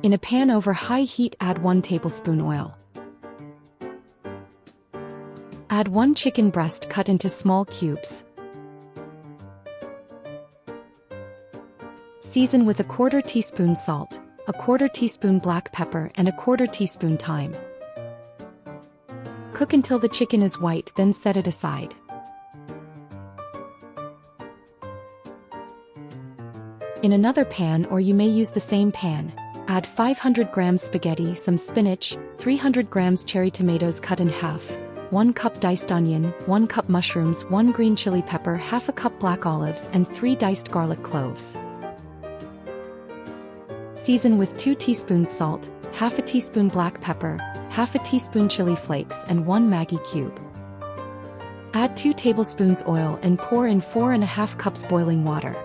In a pan over high heat, add 1 tablespoon oil. Add 1 chicken breast cut into small cubes. Season with a 1/4 teaspoon salt, a 1/4 teaspoon black pepper and a 1/4 teaspoon thyme. Cook until the chicken is white, then set it aside. In another pan, or you may use the same pan, add 500 grams spaghetti, some spinach, 300 grams cherry tomatoes cut in half, 1 cup diced onion, 1 cup mushrooms, 1 green chili pepper, half a cup black olives and 3 diced garlic cloves. Season with 2 teaspoons salt, half a teaspoon black pepper, half a teaspoon chili flakes and 1 Maggi cube. Add 2 tablespoons oil and pour in 4½ cups boiling water.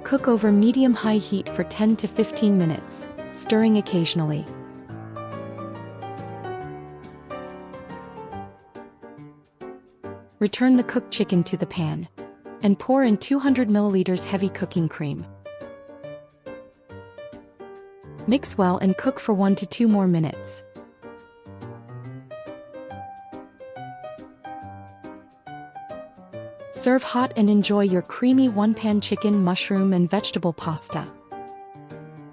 Cook over medium-high heat for 10 to 15 minutes, stirring occasionally. Return the cooked chicken to the pan and pour in 200 milliliters heavy cooking cream. Mix well and cook for 1 to 2 more minutes. Serve hot and enjoy your creamy one-pan chicken, mushroom and vegetable pasta.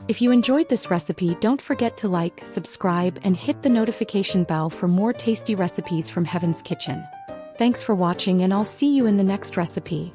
If you enjoyed this recipe, don't forget to like, subscribe and hit the notification bell for more tasty recipes from Heaven's Kitchen. Thanks for watching and I'll see you in the next recipe.